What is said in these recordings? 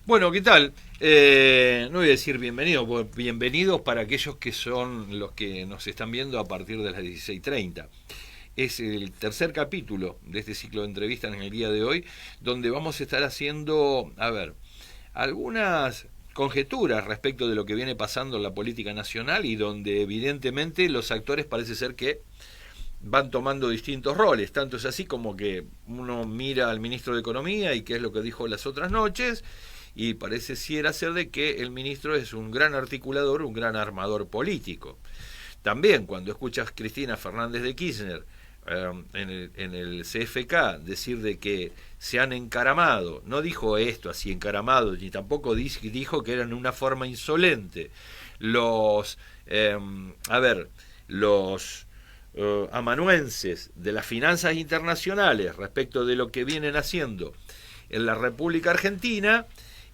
Bueno, ¿qué tal? No voy a decir bienvenidos, porque bienvenidos para aquellos que son los que nos están viendo a partir de las 16:30. Es el tercer capítulo de este ciclo de entrevistas en el día de hoy, donde vamos a estar haciendo, algunas conjeturas respecto de lo que viene pasando en la política nacional y donde evidentemente los actores parece ser que van tomando distintos roles. Tanto es así como que uno mira al ministro de Economía y qué es lo que dijo las otras noches, y parece ser de que el ministro es un gran articulador, un gran armador político. También cuando escuchas a Cristina Fernández de Kirchner en el CFK decir de que se han encaramado, no dijo esto así encaramado, ni tampoco dijo que eran una forma insolente los, los amanuenses de las finanzas internacionales respecto de lo que vienen haciendo en la República Argentina,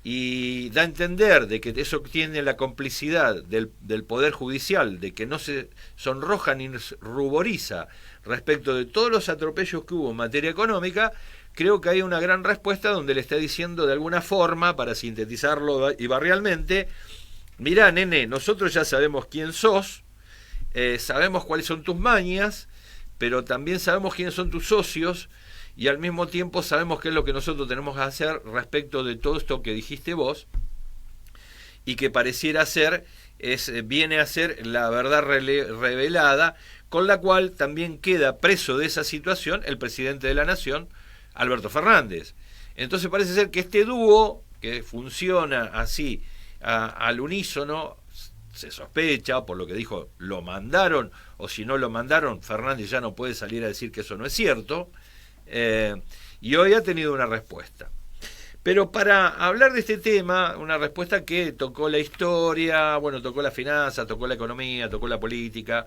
y da a entender de que eso tiene la complicidad del Poder Judicial, de que no se sonroja ni ruboriza respecto de todos los atropellos que hubo en materia económica. Creo que hay una gran respuesta donde le está diciendo de alguna forma, para sintetizarlo y barrialmente: mirá, nene, nosotros ya sabemos quién sos, sabemos cuáles son tus mañas, pero también sabemos quiénes son tus socios, y al mismo tiempo sabemos qué es lo que nosotros tenemos que hacer respecto de todo esto que dijiste vos, y que pareciera ser, viene a ser la verdad revelada, con la cual también queda preso de esa situación el presidente de la Nación, Alberto Fernández. Entonces parece ser que este dúo, que funciona así al unísono, se sospecha, por lo que dijo, lo mandaron, o si no lo mandaron, Fernández ya no puede salir a decir que eso no es cierto, y hoy ha tenido una respuesta. Pero para hablar de este tema, una respuesta que tocó la historia, bueno, tocó la finanza, tocó la economía, tocó la política,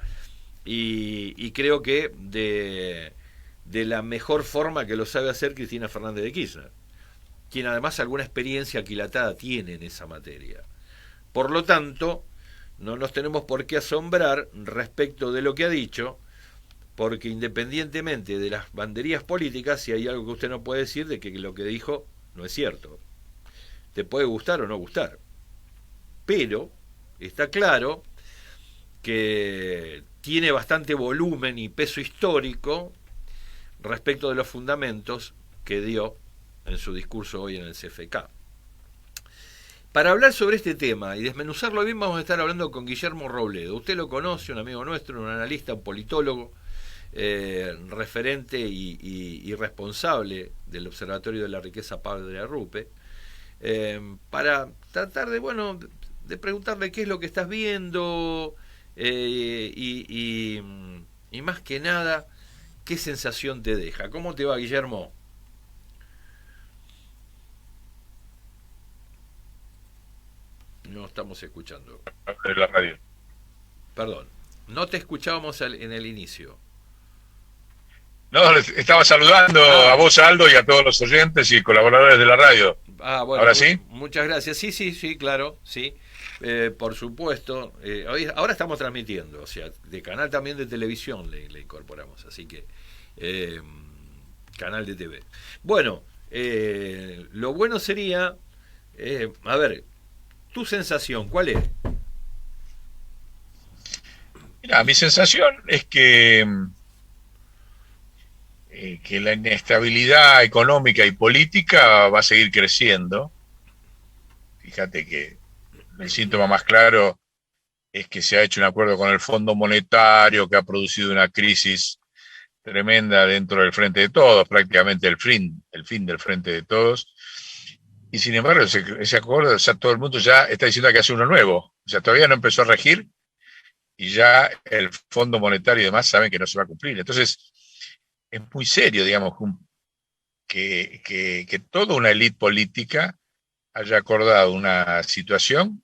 y creo que de la mejor forma que lo sabe hacer Cristina Fernández de Kirchner, quien además alguna experiencia aquilatada tiene en esa materia. Por lo tanto, no nos tenemos por qué asombrar respecto de lo que ha dicho, porque independientemente de las banderías políticas, si hay algo que usted no puede decir de que lo que dijo no es cierto. Te puede gustar o no gustar, pero está claro que tiene bastante volumen y peso histórico respecto de los fundamentos que dio en su discurso hoy en el CFK. Para hablar sobre este tema y desmenuzarlo bien, vamos a estar hablando con Guillermo Robledo. Usted lo conoce, un amigo nuestro, un analista, un politólogo, referente y responsable del Observatorio de la Riqueza Padre Arrupe, para tratar de preguntarle qué es lo que estás viendo, y más que nada, qué sensación te deja. ¿Cómo te va, Guillermo? No estamos escuchando. De la radio. Perdón, no te escuchábamos en el inicio. No, les estaba saludando a Ah, vos, Aldo, y a todos los oyentes y colaboradores de la radio. bueno, ¿Ahora sí? muchas gracias. Sí, sí, sí, claro, sí. Por supuesto. Ahora estamos transmitiendo, o sea, de canal también de televisión le incorporamos, así que eh, canal de TV. Bueno, lo bueno sería, a ver, tu sensación, ¿cuál es? Mira, mi sensación es que la inestabilidad económica y política va a seguir creciendo. Fíjate que el síntoma más claro es que se ha hecho un acuerdo con el Fondo Monetario que ha producido una crisis tremenda dentro del Frente de Todos, prácticamente el fin del Frente de Todos. Y sin embargo, ese acuerdo, o sea, todo el mundo ya está diciendo que hace uno nuevo. O sea, todavía no empezó a regir y ya el Fondo Monetario y demás saben que no se va a cumplir. Entonces, es muy serio, digamos, que toda una élite política haya acordado una situación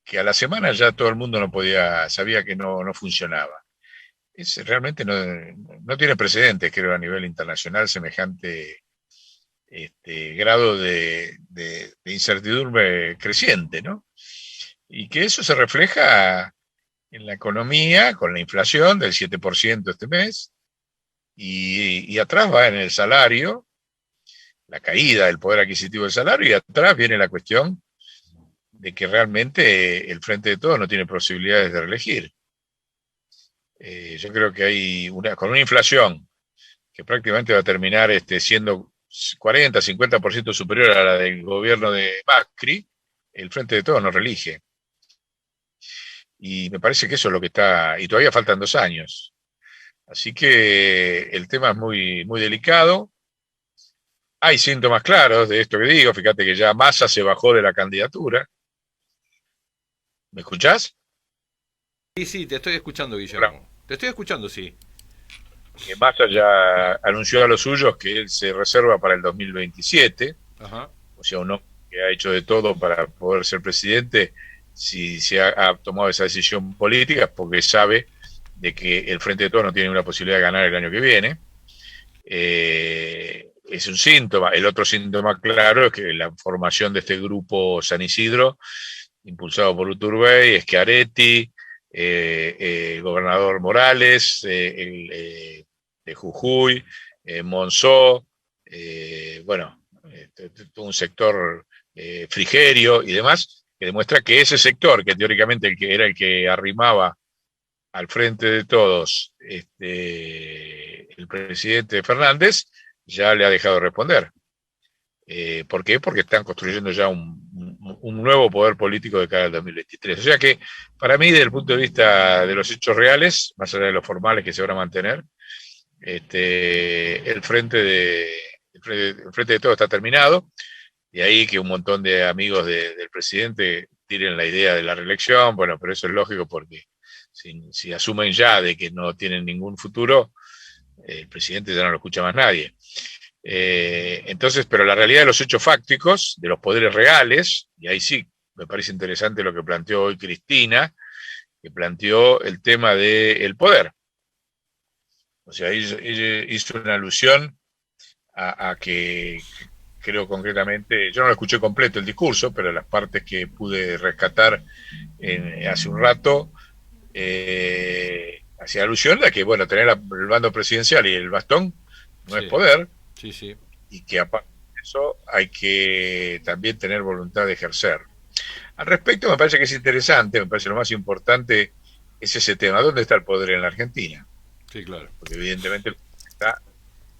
que a la semana ya todo el mundo no podía, sabía que no funcionaba. Realmente no tiene precedentes, creo, a nivel internacional semejante grado de incertidumbre creciente, ¿no? Y que eso se refleja en la economía, con la inflación del 7% este mes, y atrás va en el salario, la caída del poder adquisitivo del salario, y atrás viene la cuestión de que realmente el Frente de Todos no tiene posibilidades de reelegir. Yo creo que hay con una inflación que prácticamente va a terminar siendo 40, 50% superior a la del gobierno de Macri, el Frente de Todos no reelige. Y me parece que eso es lo que está, y todavía faltan 2 años. Así que el tema es muy, muy delicado. Hay síntomas claros de esto que digo. Fíjate que ya Massa se bajó de la candidatura. ¿Me escuchás? Sí, te estoy escuchando, Guillermo. Te estoy escuchando, sí. Que Massa ya anunció a los suyos que él se reserva para el 2027. Ajá. O sea, un hombre que ha hecho de todo para poder ser presidente, si se ha tomado esa decisión política, es porque sabe de que el Frente de Todos no tiene una posibilidad de ganar el año que viene. Es un síntoma. El otro síntoma claro es que la formación de este grupo San Isidro, impulsado por Uturbey, Schiaretti, el gobernador Morales, de Jujuy, Monzó, bueno, todo un sector Frigerio y demás, que demuestra que ese sector, que teóricamente era el que arrimaba al Frente de Todos el presidente Fernández, ya le ha dejado de responder. ¿Por qué? Porque están construyendo ya un nuevo poder político de cara al 2023. O sea que, para mí, desde el punto de vista de los hechos reales, más allá de los formales que se van a mantener, el frente de Todos está terminado, y ahí que un montón de amigos del presidente tiren la idea de la reelección. Bueno, pero eso es lógico porque si asumen ya de que no tienen ningún futuro, el presidente ya no lo escucha más nadie. Entonces, pero la realidad de los hechos fácticos, de los poderes reales, y ahí sí me parece interesante lo que planteó hoy Cristina, que planteó el tema del poder. O sea, ella hizo una alusión a que creo concretamente, yo no lo escuché completo el discurso, pero las partes que pude rescatar hace un rato, hacía alusión a que, bueno, tener el bando presidencial y el bastón no es poder. Sí, sí. Y que aparte de eso hay que también tener voluntad de ejercer. Al respecto, me parece que es interesante, me parece lo más importante es ese tema. ¿Dónde está el poder en la Argentina? Sí, claro. Porque evidentemente está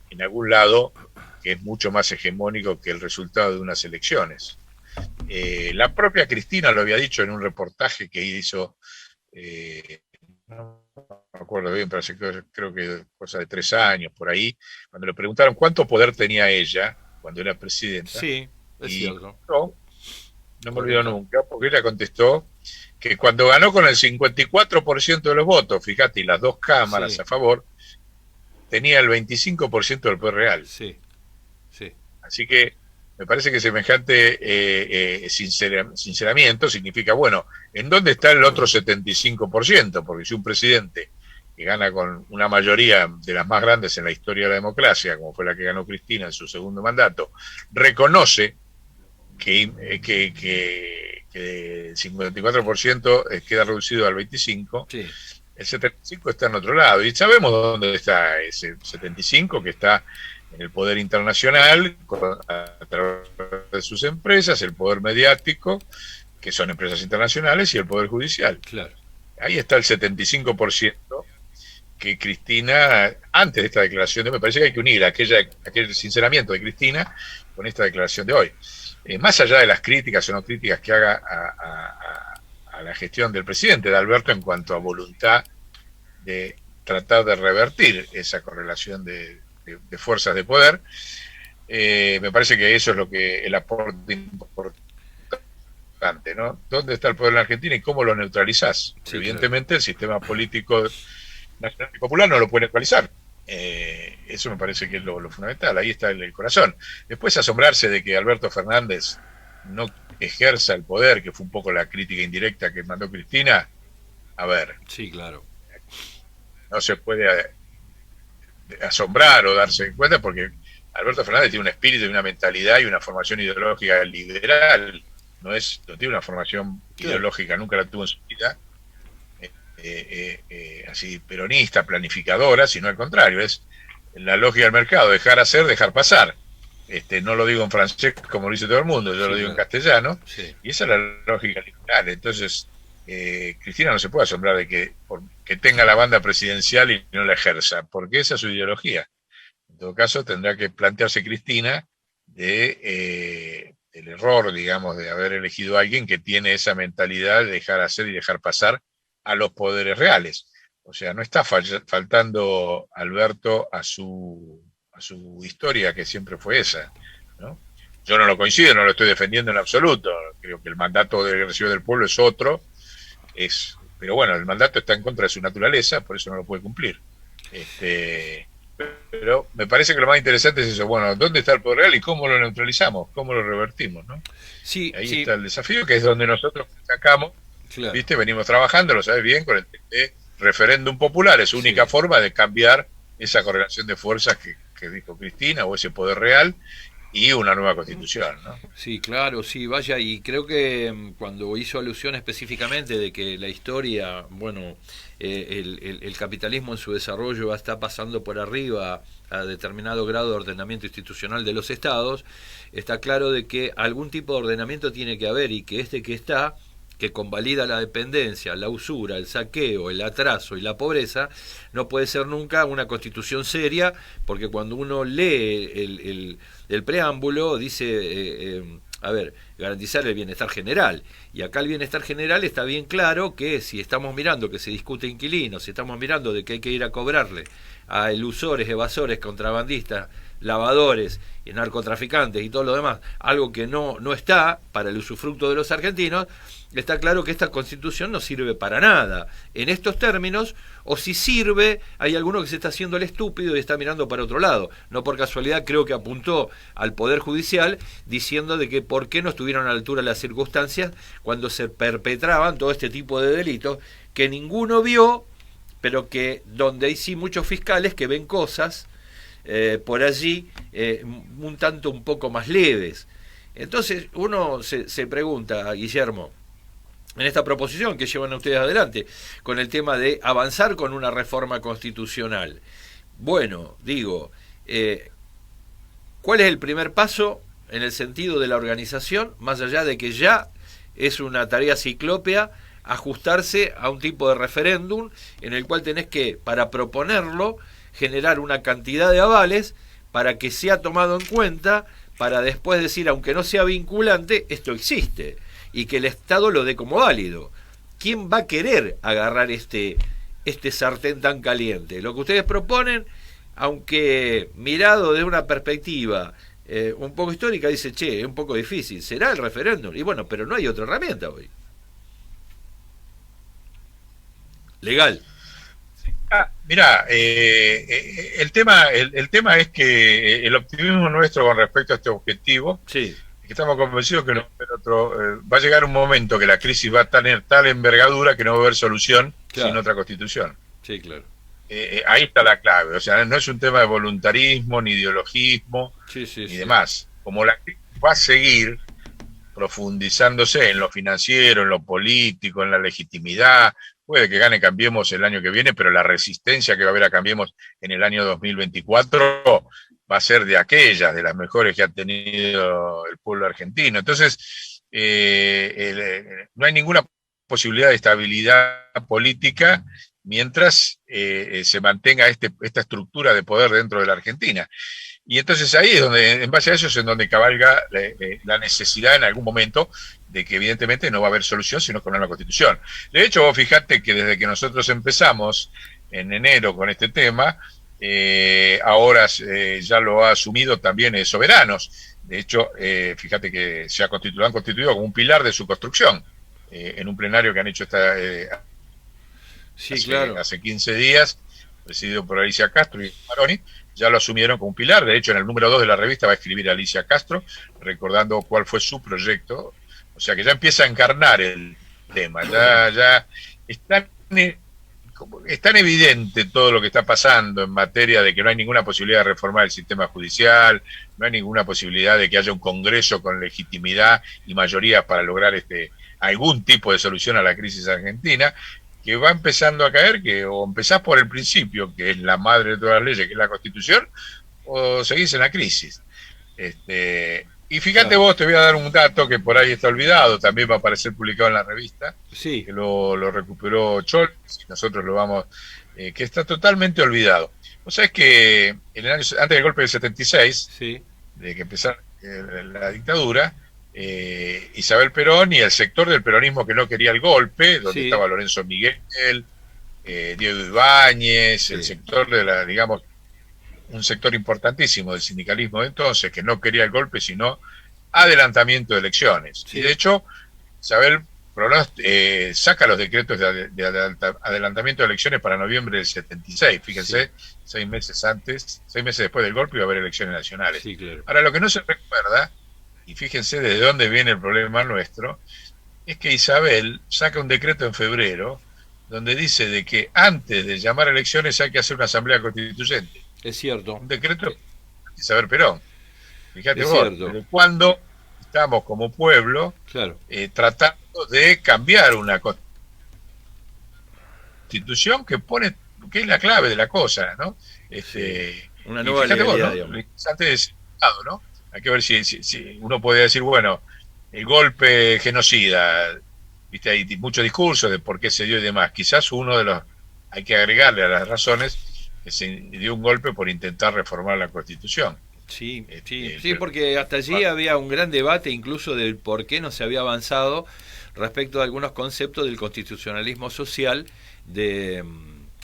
en algún lado que es mucho más hegemónico que el resultado de unas elecciones. La propia Cristina lo había dicho en un reportaje que hizo, no me acuerdo bien, pero creo que cosa de 3 años por ahí, cuando le preguntaron cuánto poder tenía ella cuando era presidenta. Sí, es cierto. No me olvido nunca, porque ella contestó que cuando ganó con el 54% de los votos, fíjate, y las 2 cámaras a favor, tenía el 25% del poder real. Sí, sí. Así que me parece que semejante sinceramiento significa, bueno, ¿en dónde está el otro 75%? Porque si un presidente que gana con una mayoría de las más grandes en la historia de la democracia, como fue la que ganó Cristina en su segundo mandato, reconoce que el 54% queda reducido al 25%, sí. El 75% está en otro lado. Y sabemos dónde está ese 75%, que está en el poder internacional, a través de sus empresas, el poder mediático, que son empresas internacionales, y el poder judicial. Claro. Ahí está el 75% que Cristina, antes de esta declaración, me parece que hay que unir aquel sinceramiento de Cristina con esta declaración de hoy. Más allá de las críticas o no críticas que haga a la gestión del presidente, de Alberto, en cuanto a voluntad de tratar de revertir esa correlación de fuerzas de poder, me parece que eso es lo que el aporte importante, ¿no? ¿Dónde está el poder en la Argentina y cómo lo neutralizás? Sí, evidentemente, claro. El sistema político nacional y popular no lo puede neutralizar. Eso me parece que es lo fundamental. Ahí está el corazón. Después, asombrarse de que Alberto Fernández no ejerza el poder, que fue un poco la crítica indirecta que mandó Cristina. A ver. Sí, claro. No se puede asombrar o darse cuenta, porque Alberto Fernández tiene un espíritu y una mentalidad y una formación ideológica liberal. No tiene una formación ideológica, nunca la tuvo en su vida. Así peronista, planificadora, sino al contrario, es la lógica del mercado, dejar hacer, dejar pasar. no lo digo en francés como lo dice todo el mundo, yo Sí, lo digo en claro. castellano, Sí. y esa es la lógica liberal. Entonces, Cristina no se puede asombrar de que tenga la banda presidencial y no la ejerza, porque esa es su ideología. En todo caso, tendrá que plantearse Cristina del error, digamos, de haber elegido a alguien que tiene esa mentalidad de dejar hacer y dejar pasar a los poderes reales. O sea, no está faltando Alberto a su historia, que siempre fue esa, ¿no? Yo no lo coincido, no lo estoy defendiendo en absoluto. Creo que el mandato de recibido del pueblo es otro, pero bueno, el mandato está en contra de su naturaleza, por eso no lo puede cumplir. Pero me parece que lo más interesante es eso, bueno, ¿dónde está el poder real y cómo lo neutralizamos? ¿Cómo lo revertimos? ¿No? Sí, Ahí sí, está el desafío, que es donde nosotros sacamos, claro. ¿viste? Venimos trabajando, lo sabes bien, con el referéndum popular, es única Sí. forma de cambiar esa correlación de fuerzas que dijo Cristina, o ese poder real, y una nueva constitución, ¿no? Sí, claro, sí, vaya, y creo que cuando hizo alusión específicamente de que la historia, bueno, el capitalismo en su desarrollo está pasando por arriba a determinado grado de ordenamiento institucional de los estados, está claro de que algún tipo de ordenamiento tiene que haber y que este que está, que convalida la dependencia, la usura, el saqueo, el atraso y la pobreza, no puede ser nunca una constitución seria, porque cuando uno lee el preámbulo dice, a ver, garantizar el bienestar general. Y acá el bienestar general está bien claro que si estamos mirando que se discute inquilinos, si estamos mirando de que hay que ir a cobrarle a ilusores, evasores, contrabandistas, lavadores y narcotraficantes y todo lo demás, algo que no está para el usufructo de los argentinos, está claro que esta constitución no sirve para nada en estos términos, o si sirve, hay alguno que se está haciendo el estúpido y está mirando para otro lado. No por casualidad creo que apuntó al Poder Judicial diciendo de que por qué no estuvieron a la altura las circunstancias cuando se perpetraban todo este tipo de delitos que ninguno vio, pero que donde hay sí muchos fiscales que ven cosas por allí un tanto un poco más leves. Entonces uno se pregunta, Guillermo, en esta proposición que llevan ustedes adelante, con el tema de avanzar con una reforma constitucional. Bueno, digo, ¿cuál es el primer paso en el sentido de la organización, más allá de que ya es una tarea ciclópea ajustarse a un tipo de referéndum en el cual tenés que, para proponerlo, generar una cantidad de avales para que sea tomado en cuenta, para después decir, aunque no sea vinculante, esto existe y que el Estado lo dé como válido? ¿Quién va a querer agarrar este sartén tan caliente? Lo que ustedes proponen, aunque mirado desde una perspectiva un poco histórica, dice, che, es un poco difícil, será el referéndum. Y bueno, pero no hay otra herramienta hoy. Legal. Mirá, el tema es que el optimismo nuestro con respecto a este objetivo, Sí, es que estamos convencidos que va a llegar un momento que la crisis va a tener tal envergadura que no va a haber solución sin claro. otra constitución. Sí, claro. Ahí está la clave, o sea, no es un tema de voluntarismo, ni ideologismo, Sí, sí, ni sí. demás. Como la crisis va a seguir profundizándose en lo financiero, en lo político, en la legitimidad. Puede que gane Cambiemos el año que viene, pero la resistencia que va a haber a Cambiemos en el año 2024 va a ser de aquellas, de las mejores que ha tenido el pueblo argentino. Entonces, no hay ninguna posibilidad de estabilidad política mientras se mantenga esta estructura de poder dentro de la Argentina. Y entonces ahí es donde, en base a eso, es en donde cabalga la necesidad en algún momento de que evidentemente no va a haber solución sino con una constitución. De hecho, vos fijate que desde que nosotros empezamos en enero con este tema, ahora ya lo ha asumido también Soberanos. De hecho, fíjate que han constituido como un pilar de su construcción en un plenario que han hecho Sí, claro. hace 15 días, presidido por Alicia Castro y Maroni. Ya lo asumieron como un pilar. De hecho, en el número 2 de la revista va a escribir Alicia Castro, recordando cuál fue su proyecto. O sea que ya empieza a encarnar el tema. Ya es tan evidente todo lo que está pasando en materia de que no hay ninguna posibilidad de reformar el sistema judicial, no hay ninguna posibilidad de que haya un Congreso con legitimidad y mayoría para lograr algún tipo de solución a la crisis argentina, que va empezando a caer, o empezás por el principio, que es la madre de todas las leyes, que es la Constitución, o seguís en la crisis. Y fíjate vos, te voy a dar un dato que por ahí está olvidado, también va a aparecer publicado en la revista, Sí, que lo recuperó Chol, y nosotros lo vamos, que está totalmente olvidado. Vos sabés que en el año, antes del golpe del 76, sí, de que empezara la dictadura, Isabel Perón y el sector del peronismo que no quería el golpe, donde sí, estaba Lorenzo Miguel, Diego Ibáñez, el sí, sector de la, digamos, un sector importantísimo del sindicalismo de entonces, que no quería el golpe, sino adelantamiento de elecciones. sí, Y de hecho, Isabel saca los decretos de adelantamiento de elecciones para noviembre del 76. Fíjense, sí, 6 meses antes, 6 meses después del golpe iba a haber elecciones nacionales. sí, claro. Ahora, lo que no se recuerda, y fíjense desde dónde viene el problema nuestro, es que Isabel saca un decreto en febrero donde dice de que antes de llamar a elecciones hay que hacer una asamblea constituyente. Es cierto, Un decreto de Isabel Perón. Fíjate es vos, cierto, desde cuándo estamos como pueblo claro. tratando de cambiar una constitución que pone, que es la clave de la cosa, ¿no? Sí. Una Y nueva fíjate vos, legalidad, ¿no? Lo digamos. interesante de ese lado, ¿no? Hay que ver si uno puede decir, bueno, el golpe genocida, viste, hay mucho discurso de por qué se dio y demás. Quizás uno de los, hay que agregarle a las razones que se dio un golpe por intentar reformar la Constitución. Sí, sí, sí, Pero, porque hasta allí había un gran debate incluso del por qué no se había avanzado respecto a algunos conceptos del constitucionalismo social de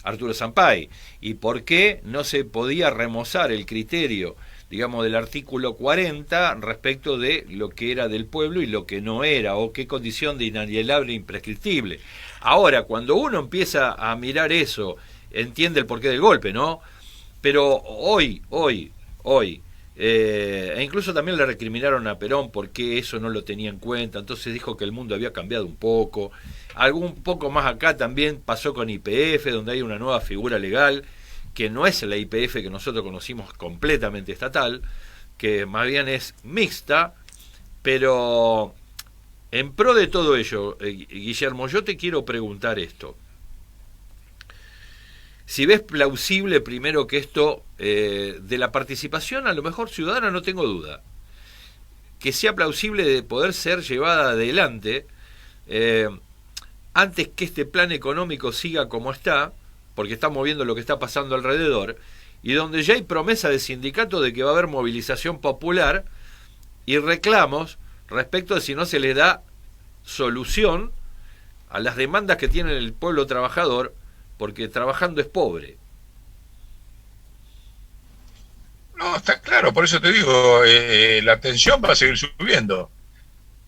Arturo Sampay y por qué no se podía remozar el criterio, digamos, del artículo 40 respecto de lo que era del pueblo y lo que no era, o qué condición de inalienable e imprescriptible. Ahora, cuando uno empieza a mirar eso, entiende el porqué del golpe, ¿no? Pero hoy, e incluso también le recriminaron a Perón porque eso no lo tenía en cuenta, entonces dijo que el mundo había cambiado un poco. Algún poco más acá también pasó con YPF, donde hay una nueva figura legal, que no es la YPF que nosotros conocimos completamente estatal, que más bien es mixta, pero en pro de todo ello, Guillermo, yo te quiero preguntar esto. Si ves plausible primero que esto de la participación, a lo mejor ciudadana no tengo duda, que sea plausible de poder ser llevada adelante eh, antes que este plan económico siga como está, porque estamos viendo lo que está pasando alrededor, y donde ya hay promesa de sindicato de que va a haber movilización popular y reclamos respecto de si no se le da solución a las demandas que tiene el pueblo trabajador, porque trabajando es pobre. no, está claro, por eso te digo, la tensión va a seguir subiendo.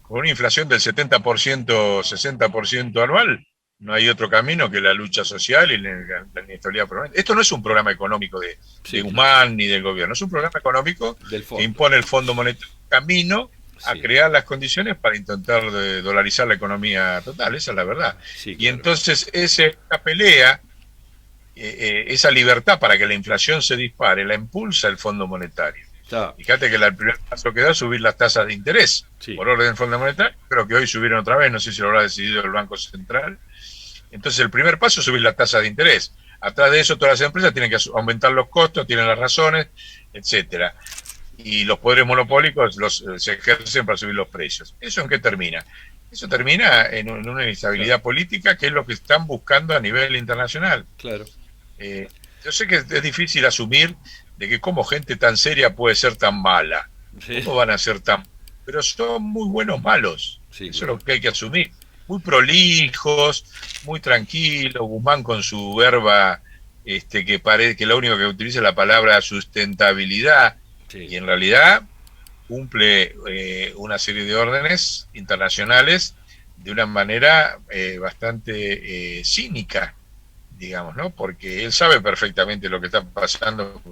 Con una inflación del 70%, 60% anual, no hay otro camino que la lucha social y la inestabilidad permanente. Esto no es un programa económico de Sí, Guzmán ni del gobierno, es un programa económico del que fondo. impone el Fondo Monetario camino a Sí, crear las condiciones para intentar dolarizar la economía total, esa es la verdad. sí, Y claro. entonces esa pelea, esa libertad para que la inflación se dispare, la impulsa el Fondo Monetario. Está, Fíjate que el primer paso que da es subir las tasas de interés sí, por orden del Fondo Monetario. Creo que hoy subieron otra vez, no sé si lo habrá decidido el Banco Central. Entonces el primer paso es subir las tasas de interés. Atrás de eso todas las empresas tienen que aumentar los costos, tienen las razones, etcétera. Y los poderes monopólicos se ejercen para subir los precios. ¿Eso en qué termina? Eso termina en una inestabilidad claro, política, que es lo que están buscando a nivel internacional. claro. Eh, yo sé que es difícil asumir de que como gente tan seria puede ser tan mala. Sí, ¿Cómo van a ser tan? Pero son muy buenos malos. sí, Eso es claro. lo que hay que asumir. Muy prolijos, muy tranquilos. Guzmán con su verba, que parece que lo único que utiliza es la palabra sustentabilidad, Sí, y en realidad cumple una serie de órdenes internacionales de una manera bastante cínica, digamos, ¿no? Porque él sabe perfectamente lo que está pasando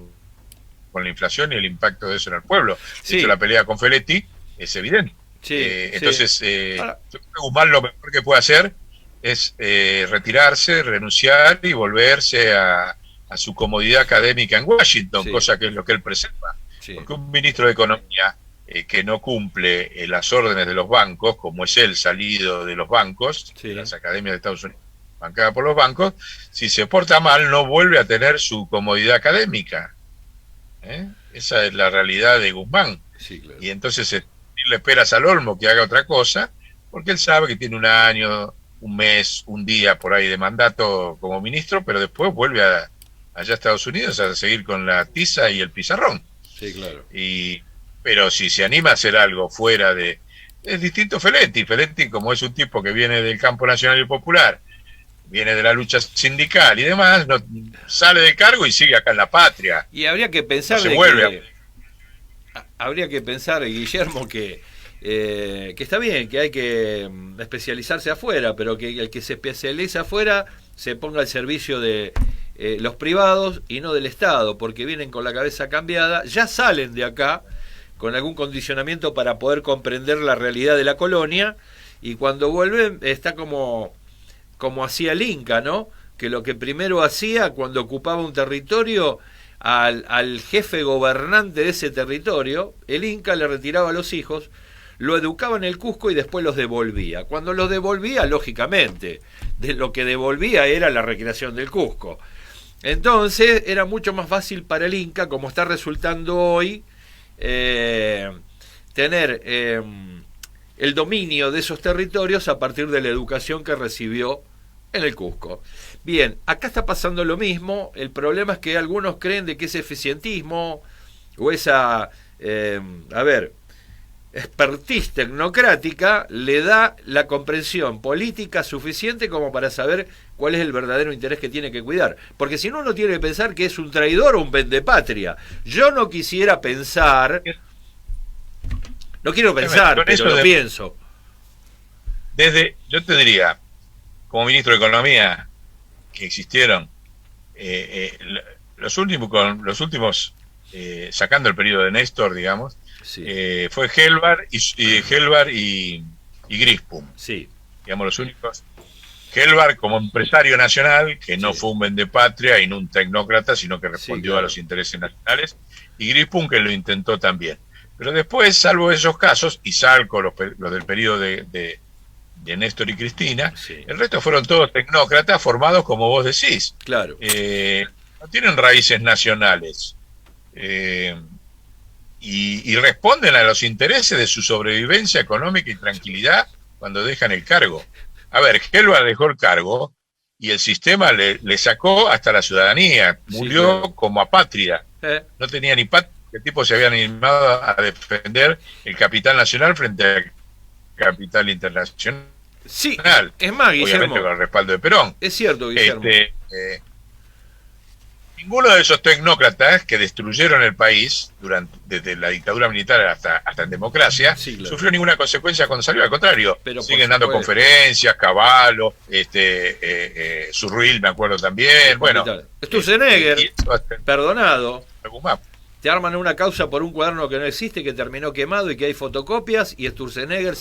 con la inflación y el impacto de eso en el pueblo. De hecho, sí, la pelea con Feletti es evidente. sí, sí. Entonces, Ahora, yo creo que Guzmán lo mejor que puede hacer es retirarse, renunciar y volverse a su comodidad académica en Washington, sí, cosa que es lo que él preserva. sí, Porque un ministro de Economía que no cumple las órdenes de los bancos, como es él salido de los bancos, de sí, las academias de Estados Unidos, bancada por los bancos, si se porta mal no vuelve a tener su comodidad académica. Esa es la realidad de Guzmán. Sí, claro. Y entonces le esperas al Olmo que haga otra cosa, porque él sabe que tiene un año, un mes, un día por ahí de mandato como ministro, pero después vuelve allá a Estados Unidos a seguir con la tiza y el pizarrón. Sí, claro. Pero si se anima a hacer algo fuera de... Es distinto Feletti. Feletti, como es un tipo que viene del campo nacional y popular, viene de la lucha sindical y demás, no, sale del cargo y sigue acá en la patria. Y habría que pensar no se vuelve habría que pensar, Guillermo, que está bien, que hay que especializarse afuera, pero que el que se especializa afuera se ponga al servicio de los privados y no del Estado, porque vienen con la cabeza cambiada, ya salen de acá con algún condicionamiento para poder comprender la realidad de la colonia, y cuando vuelven está como hacía el Inca, ¿no? Que lo que primero hacía cuando ocupaba un territorio, al jefe gobernante de ese territorio, el Inca le retiraba a los hijos, lo educaba en el Cusco y después los devolvía. Cuando los devolvía, lógicamente, de lo que devolvía era la recreación del Cusco. Entonces era mucho más fácil para el Inca, como está resultando hoy, tener el dominio de esos territorios a partir de la educación que recibió en el Cusco. Bien, acá está pasando lo mismo. El problema es que algunos creen de que ese eficientismo o esa expertise tecnocrática le da la comprensión política suficiente como para saber cuál es el verdadero interés que tiene que cuidar. Porque si no, uno tiene que pensar que es un traidor o un vendepatria. Yo no quisiera pensar, no quiero pensar, pero lo pienso. Yo te diría, como ministro de Economía que existieron, los últimos sacando el periodo de Néstor, digamos, sí. Fue Helvar y Grispum. Sí. Digamos, los únicos. Helvar como empresario nacional, que no fue un vendepatria y no un tecnócrata, sino que respondió a los intereses nacionales, y Grispum, que lo intentó también. Pero después, salvo esos casos, y salvo los del periodo de Néstor y Cristina, el resto fueron todos tecnócratas formados, como vos decís. Claro. No tienen raíces nacionales. Y responden a los intereses de su sobrevivencia económica y tranquilidad cuando dejan el cargo. A ver, Helvar dejó el cargo y el sistema le sacó hasta la ciudadanía. Murió como apátrida. No tenía ni patria. El tipo se habían animado a defender el capital nacional frente al capital internacional. Sí, es más, Guillermo, obviamente con el respaldo de Perón. Es cierto, Guillermo. Ninguno de esos tecnócratas que destruyeron el país desde la dictadura militar hasta en democracia, sufrió ninguna consecuencia cuando salió. Al contrario, siguen dando conferencias, Cavallo, Surruil, me acuerdo también. Bueno, Sturzenegger, perdonado. Te arman una causa por un cuaderno que no existe, que terminó quemado y que hay fotocopias, y Sturzenegger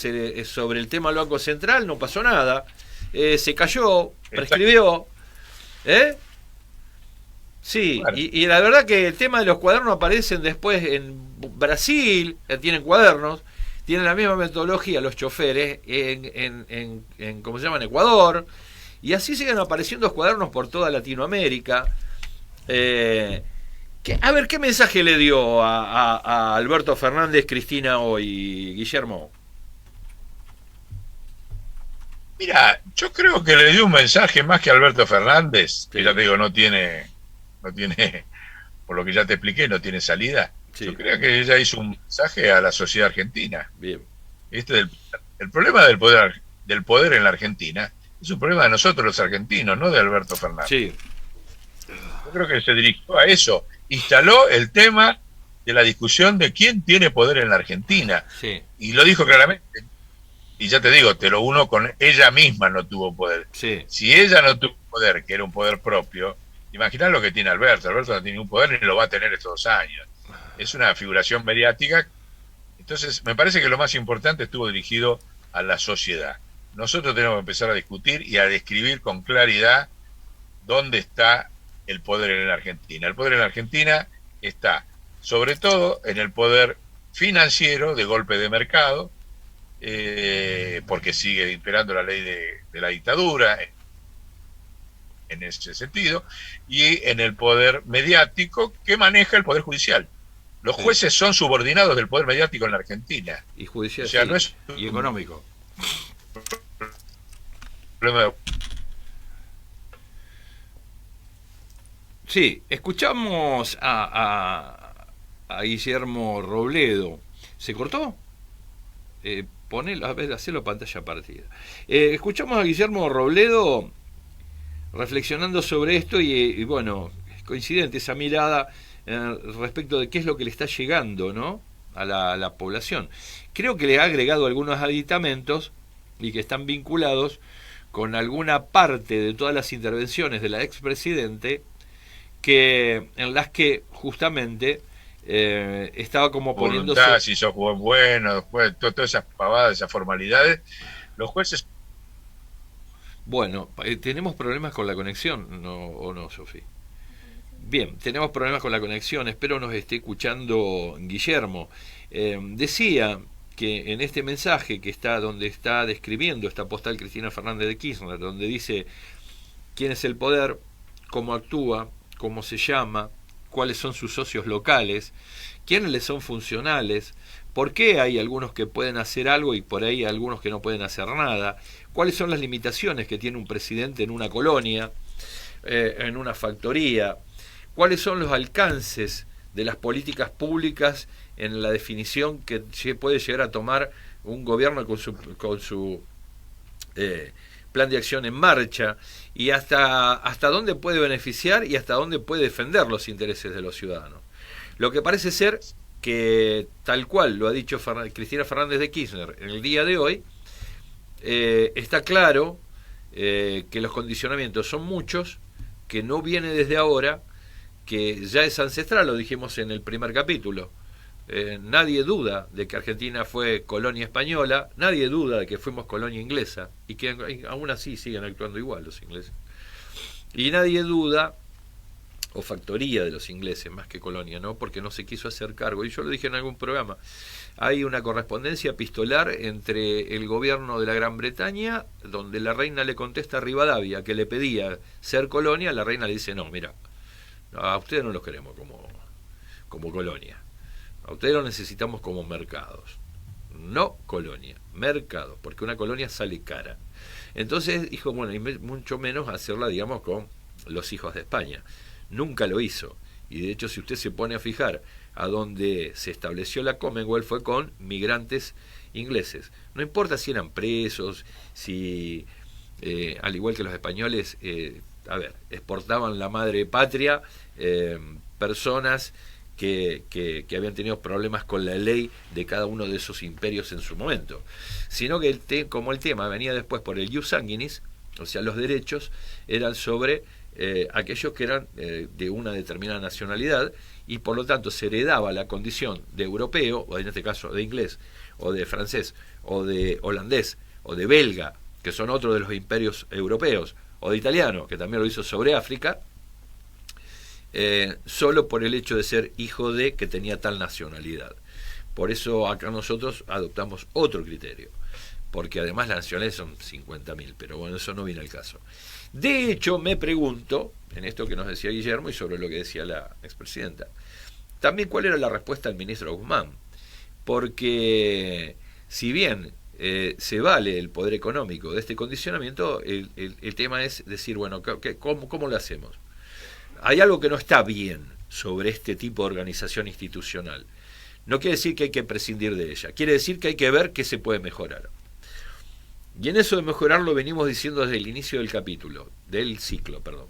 sobre el tema del Banco Central no pasó nada. Se cayó, prescribió. Sí, claro. y la verdad que el tema de los cuadernos aparecen después en Brasil, tienen cuadernos, tienen la misma metodología los choferes en ¿cómo se llama? En Ecuador, y así siguen apareciendo cuadernos por toda Latinoamérica. A ver, ¿qué mensaje le dio a Alberto Fernández Cristina hoy, Guillermo? Mira, yo creo que le dio un mensaje más que a Alberto Fernández, que ya te digo, no tiene, por lo que ya te expliqué, no tiene salida. Sí. Yo creo que ella hizo un mensaje a la sociedad argentina. Bien. El problema del poder en la Argentina es un problema de nosotros los argentinos, no de Alberto Fernández. Sí. Yo creo que se dirigió a eso. Instaló el tema de la discusión de quién tiene poder en la Argentina. Sí. Y lo dijo claramente. Y ya te digo, te lo uno con ella misma no tuvo poder. Sí. Si ella no tuvo poder, que era un poder propio, imaginá lo que tiene Alberto. Alberto no tiene ningún poder ni lo va a tener estos 2 años. Es una figuración mediática. Entonces, me parece que lo más importante estuvo dirigido a la sociedad. Nosotros tenemos que empezar a discutir y a describir con claridad dónde está el poder en la Argentina. El poder en la Argentina está, sobre todo, en el poder financiero de golpe de mercado, porque sigue imperando la ley de la dictadura en ese sentido, y en el poder mediático que maneja el Poder Judicial. Los jueces son subordinados del poder mediático en la Argentina. Y judicial, o sea, sí, no es y económico. problema. Sí, escuchamos a Guillermo Robledo. ¿Se cortó? Ponelo, a ver, hacelo pantalla partida. Escuchamos a Guillermo Robledo reflexionando sobre esto y bueno, es coincidente esa mirada respecto de qué es lo que le está llegando, ¿no?, a la población. Creo que le ha agregado algunos aditamentos y que están vinculados con alguna parte de todas las intervenciones de la expresidente en las que justamente estaba como poniéndose... Voluntad, si sos bueno, después, todas esas pavadas, esas formalidades. Los jueces... Bueno, tenemos problemas con la conexión, ¿no, o no, Sofía? Bien, tenemos problemas con la conexión, espero nos esté escuchando Guillermo. Decía que en este mensaje que está donde está describiendo esta postal Cristina Fernández de Kirchner, donde dice quién es el poder, cómo actúa, cómo se llama, cuáles son sus socios locales, quiénes les son funcionales, por qué hay algunos que pueden hacer algo y por ahí algunos que no pueden hacer nada, cuáles son las limitaciones que tiene un presidente en una colonia, en una factoría, cuáles son los alcances de las políticas públicas en la definición que puede llegar a tomar un gobierno con su plan de acción en marcha, y hasta dónde puede beneficiar y hasta dónde puede defender los intereses de los ciudadanos. Lo que parece ser que, tal cual lo ha dicho Cristina Fernández de Kirchner en el día de hoy, está claro que los condicionamientos son muchos, que no viene desde ahora, que ya es ancestral, lo dijimos en el primer capítulo. Nadie duda de que Argentina fue colonia española, nadie duda de que fuimos colonia inglesa, y que aún así siguen actuando igual los ingleses. Y nadie duda, o factoría de los ingleses más que colonia, ¿no?, porque no se quiso hacer cargo. Y yo lo dije en algún programa, hay una correspondencia epistolar entre el gobierno de la Gran Bretaña, donde la reina le contesta a Rivadavia que le pedía ser colonia. La reina le dice: no, mira, a ustedes no los queremos como colonia, a ustedes los necesitamos como mercados, no colonia, mercados, porque una colonia sale cara. Entonces dijo, bueno, y mucho menos hacerla, digamos, con los hijos de España. Nunca lo hizo, y de hecho si usted se pone a fijar a donde se estableció la Commonwealth fue con migrantes ingleses. No importa si eran presos, si al igual que los españoles, exportaban la madre patria, personas que habían tenido problemas con la ley de cada uno de esos imperios en su momento, sino que como el tema venía después por el ius sanguinis, o sea, los derechos eran sobre aquellos que eran de una determinada nacionalidad, y por lo tanto se heredaba la condición de europeo, o en este caso de inglés, o de francés, o de holandés, o de belga, que son otros de los imperios europeos, o de italiano, que también lo hizo sobre África, solo por el hecho de ser hijo de que tenía tal nacionalidad. Por eso acá nosotros adoptamos otro criterio, porque además las nacionalidades son 50.000, pero bueno, eso no viene al caso. De hecho, me pregunto, en esto que nos decía Guillermo y sobre lo que decía la expresidenta, también cuál era la respuesta del ministro Guzmán, porque si bien se vale el poder económico de este condicionamiento, el tema es decir, bueno, ¿cómo lo hacemos? Hay algo que no está bien sobre este tipo de organización institucional. No quiere decir que hay que prescindir de ella, quiere decir que hay que ver qué se puede mejorar. Y en eso de mejorar lo venimos diciendo desde el inicio del capítulo, del ciclo, perdón.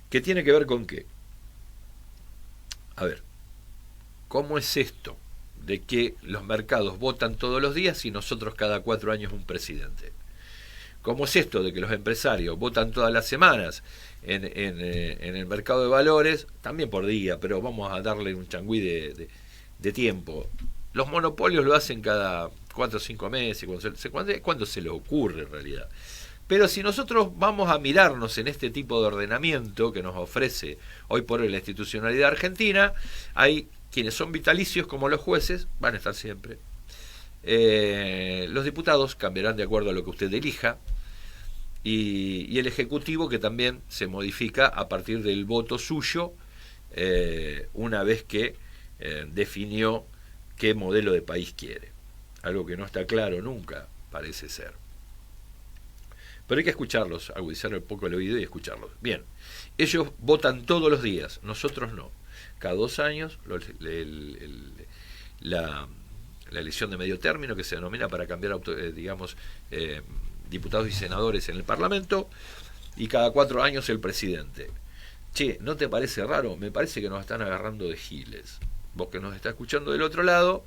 ¿Qué tiene que ver con qué? A ver, ¿cómo es esto de que los mercados votan todos los días y nosotros cada 4 años un presidente? ¿Cómo es esto de que los empresarios votan todas las semanas en el mercado de valores, también por día, pero vamos a darle un changüí de tiempo? Los monopolios lo hacen cada 4 o 5 meses, cuando se les ocurre en realidad. Pero si nosotros vamos a mirarnos en este tipo de ordenamiento que nos ofrece hoy por hoy la institucionalidad argentina, hay quienes son vitalicios, como los jueces, van a estar siempre. Los diputados cambiarán de acuerdo a lo que usted elija, y el Ejecutivo, que también se modifica a partir del voto suyo, una vez que definió qué modelo de país quiere. Algo que no está claro nunca, parece ser. Pero hay que escucharlos, agudizar un poco el oído y escucharlos. Bien, ellos votan todos los días, nosotros no. Cada 2 años la elección de medio término, que se denomina para cambiar, diputados y senadores en el Parlamento, y cada 4 años el presidente. Che, ¿no te parece raro? Me parece que nos están agarrando de giles. Vos que nos estás escuchando del otro lado,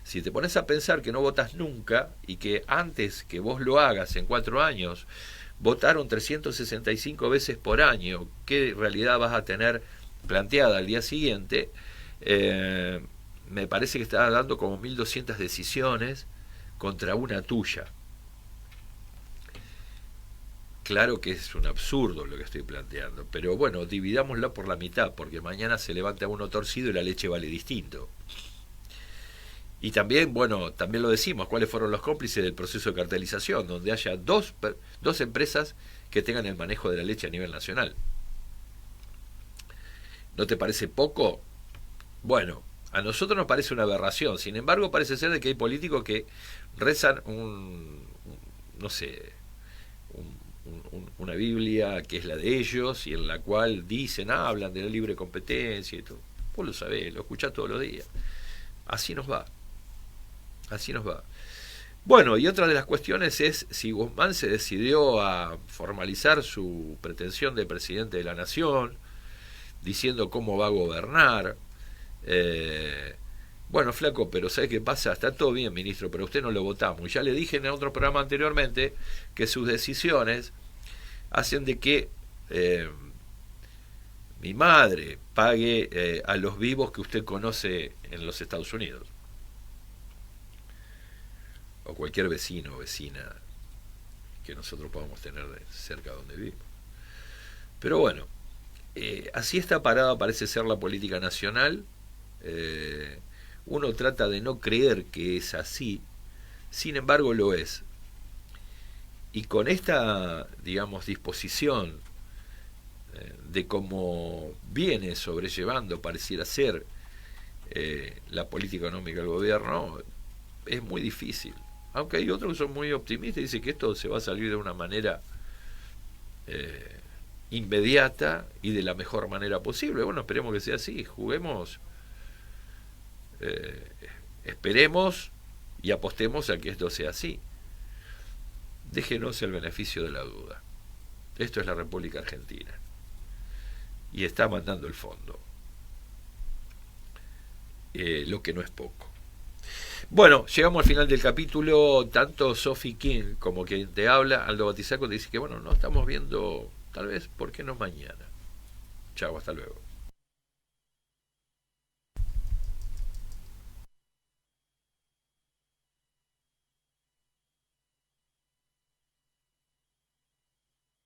si te pones a pensar que no votas nunca y que antes que vos lo hagas en 4 años, votaron 365 veces por año, ¿qué realidad vas a tener planteada al día siguiente? Me parece que estás dando como 1200 decisiones contra una tuya. Claro que es un absurdo lo que estoy planteando, pero bueno, dividámoslo por la mitad, porque mañana se levanta uno torcido y la leche vale distinto. Y también, bueno, también lo decimos, cuáles fueron los cómplices del proceso de cartelización, donde haya dos empresas que tengan el manejo de la leche a nivel nacional. ¿No te parece poco? Bueno, a nosotros nos parece una aberración. Sin embargo, parece ser de que hay políticos que rezan una Biblia que es la de ellos y en la cual dicen, hablan de la libre competencia y todo. Vos lo sabés, lo escuchás todos los días. Así nos va. Así nos va. Bueno, y otra de las cuestiones es si Guzmán se decidió a formalizar su pretensión de presidente de la nación, diciendo cómo va a gobernar. Bueno, flaco, pero ¿sabe qué pasa? Está todo bien, ministro, pero usted no lo votamos. Y ya le dije en otro programa anteriormente que sus decisiones hacen de que mi madre pague a los vivos que usted conoce en los Estados Unidos. O cualquier vecino o vecina que nosotros podamos tener cerca de donde vivimos. Pero bueno, así está parada parece ser la política nacional. Uno trata de no creer que es así, sin embargo lo es. Y con esta, digamos, disposición de cómo viene sobrellevando, pareciera ser, la política económica del gobierno, es muy difícil. Aunque hay otros que son muy optimistas y dicen que esto se va a salir de una manera inmediata y de la mejor manera posible. Bueno, esperemos que sea así, juguemos, esperemos y apostemos a que esto sea así. Déjenos el beneficio de la duda. Esto es la República Argentina y está mandando el fondo, lo que no es poco. Bueno, llegamos al final del capítulo. Tanto Sophie King como quien te habla, Aldo Batizaco, te dice que bueno, no estamos viendo, tal vez, ¿por qué no mañana? Chao, hasta luego.